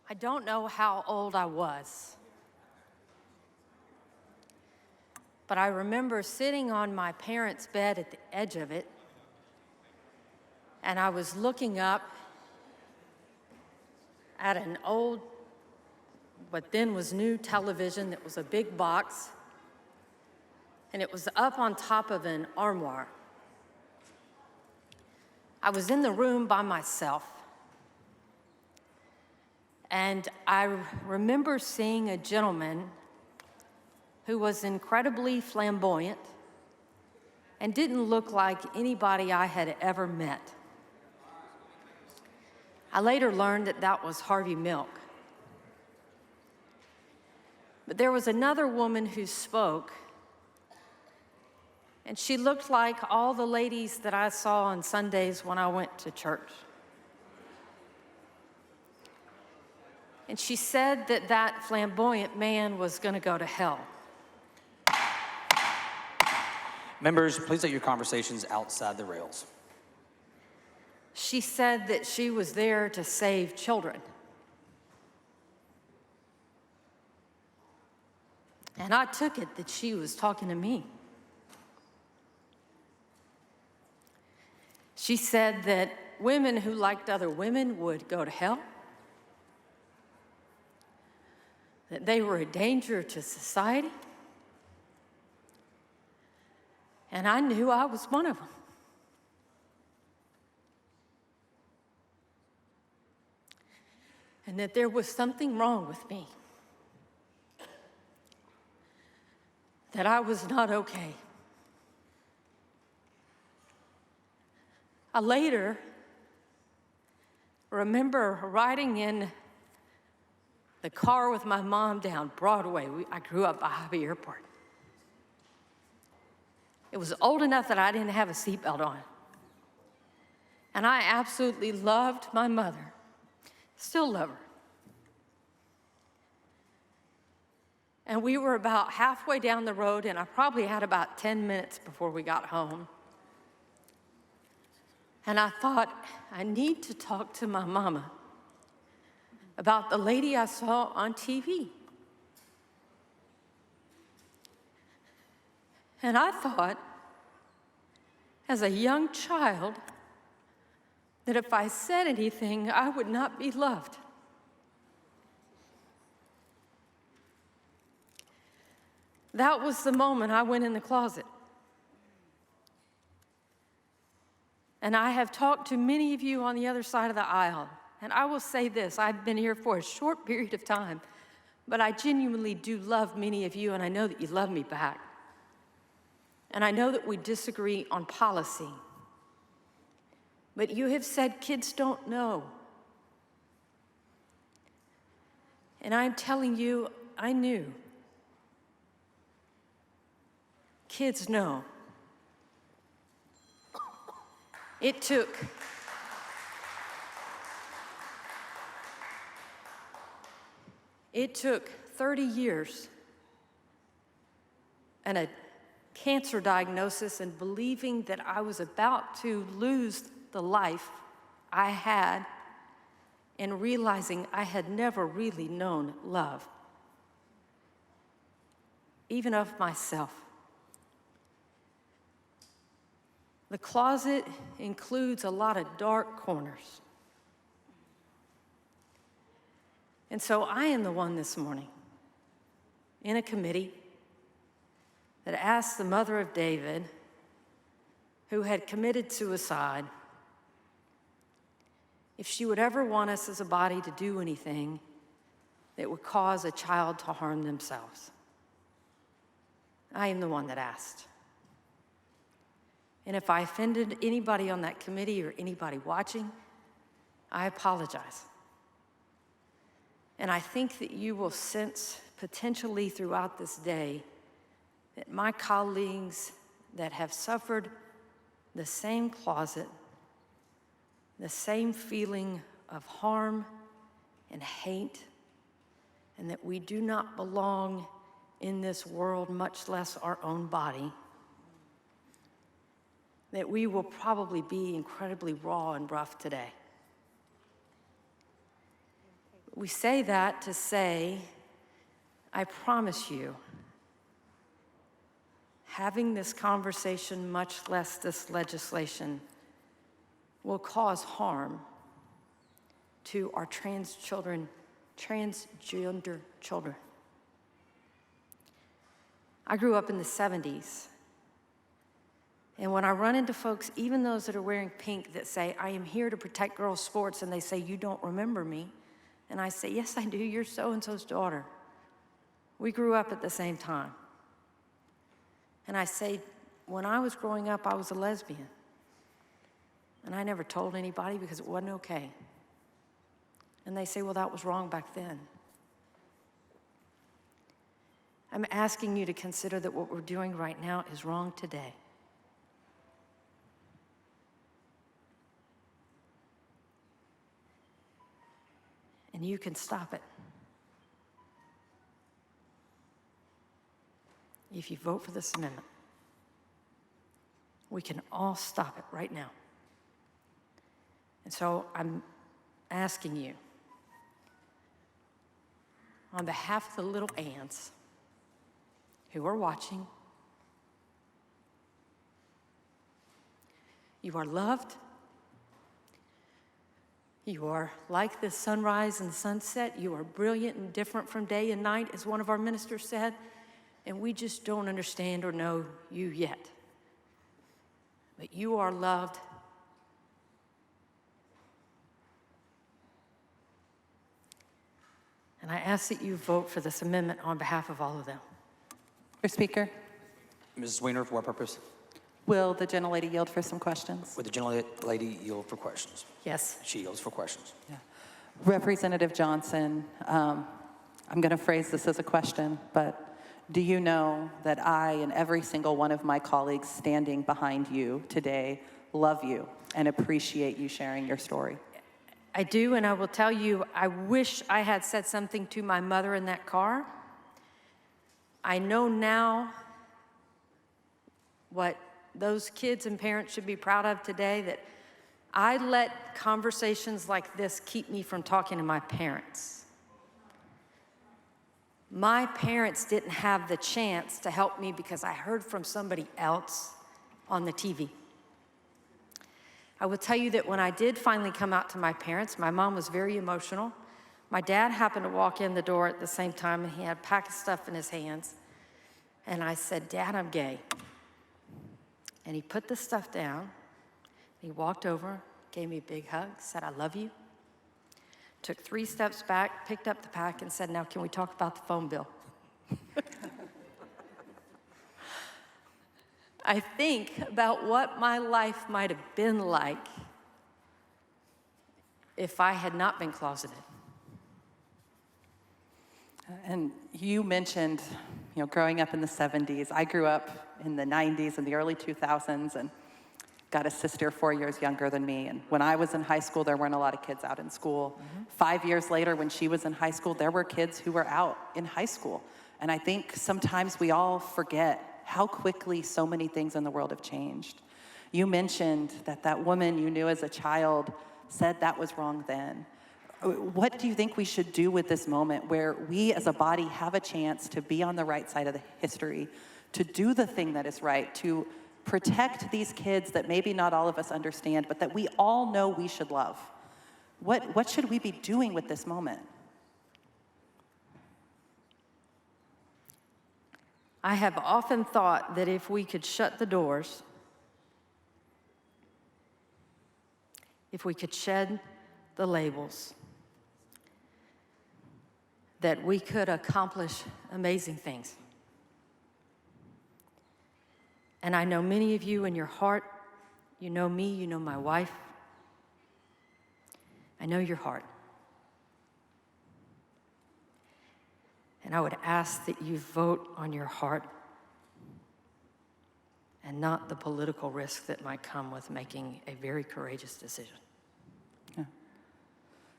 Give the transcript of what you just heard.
I don't know how old I was, but I remember sitting on my parents' bed at the edge of it, and I was looking up at an old, what then was new television that was a big box, and it was up on top of an armoire. I was in the room by myself, and I remember seeing a gentleman who was incredibly flamboyant and didn't look like anybody I had ever met. I later learned that that was Harvey Milk. But there was another woman who spoke, and she looked like all the ladies that I saw on Sundays when I went to church. And she said that that flamboyant man was going to go to hell. Members, please take your conversations outside the rails. She said that she was there to save children. And I took it that she was talking to me. She said that women who liked other women would go to hell, that they were a danger to society, and I knew I was one of them. And that there was something wrong with me, that I was not okay. I later remember riding in the car with my mom down Broadway. I grew up by Hobby Airport. It was old enough that I didn't have a seatbelt on. And I absolutely loved my mother. Still love her. And we were about halfway down the road, and I probably had about 10 minutes before we got home. And I thought, I need to talk to my mama about the lady I saw on TV. And I thought, as a young child, that if I said anything, I would not be loved. That was the moment I went in the closet. And I have talked to many of you on the other side of the aisle. And I will say this, I've been here for a short period of time, but I genuinely do love many of you, and I know that you love me back. And I know that we disagree on policy. But you have said kids don't know. And I'm telling you, I knew. Kids know. It took It took 30 years and a cancer diagnosis and believing that I was about to lose the life I had and realizing I had never really known love, even of myself. The closet includes a lot of dark corners. And so I am the one this morning in a committee that asked the mother of David, who had committed suicide, if she would ever want us as a body to do anything that would cause a child to harm themselves. I am the one that asked. And if I offended anybody on that committee or anybody watching, I apologize. And I think that you will sense potentially throughout this day that my colleagues that have suffered the same closet, the same feeling of harm and hate, and that we do not belong in this world, much less our own body, that we will probably be incredibly raw and rough today. We say that to say, I promise you, having this conversation, much less this legislation, will cause harm to our transgender children. I grew up in the 70s. And when I run into folks, even those that are wearing pink, that say, I am here to protect girls' sports, and they say, you don't remember me. And I say, yes, I do. You're so-and-so's daughter. We grew up at the same time. And I say, when I was growing up, I was a lesbian. And I never told anybody because it wasn't okay. And they say, well, that was wrong back then. I'm asking you to consider that what we're doing right now is wrong today. And you can stop it. If you vote for this amendment, we can all stop it right now. And so I'm asking you, on behalf of the little ants who are watching, you are loved. You are like the sunrise and sunset. You are brilliant and different from day and night, as one of our ministers said, and we just don't understand or know you yet. But you are loved. And I ask that you vote for this amendment on behalf of all of them. Mr. Speaker, Mrs. Weiner, for what purpose? will the gentlelady yield for some questions? Would the gentlelady yield for questions? Yes. She yields for questions. Yeah. Representative Johnson, I'm going to phrase this as a question, but do you know that I and every single one of my colleagues standing behind you today love you and appreciate you sharing your story? I do, and I will tell you, I wish I had said something to my mother in that car. I know now what those kids and parents should be proud of today, that I let conversations like this keep me from talking to my parents. My parents didn't have the chance to help me because I heard from somebody else on the TV. I will tell you that when I did finally come out to my parents, my mom was very emotional. My dad happened to walk in the door at the same time, and he had a pack of stuff in his hands. And I said, Dad, I'm gay. And he put the stuff down. He walked over, gave me a big hug, said, I love you. Took 3 steps back, picked up the pack, and said, now can we talk about the phone bill? I think about what my life might have been like if I had not been closeted. And you mentioned, growing up in the 70s. I grew up in the 90s and the early 2000s and got a sister 4 years younger than me. And when I was in high school, there weren't a lot of kids out in school. 5 years later, when she was in high school, there were kids who were out in high school. And I think sometimes we all forget how quickly so many things in the world have changed. You mentioned that woman you knew as a child said that was wrong then. What do you think we should do with this moment where we as a body have a chance to be on the right side of the history, to do the thing that is right, to protect these kids that maybe not all of us understand, but that we all know we should love? What should we be doing with this moment? I have often thought that if we could shut the doors, if we could shed the labels, that we could accomplish amazing things. And I know many of you in your heart, you know me, you know my wife. I know your heart. And I would ask that you vote on your heart and not the political risk that might come with making a very courageous decision.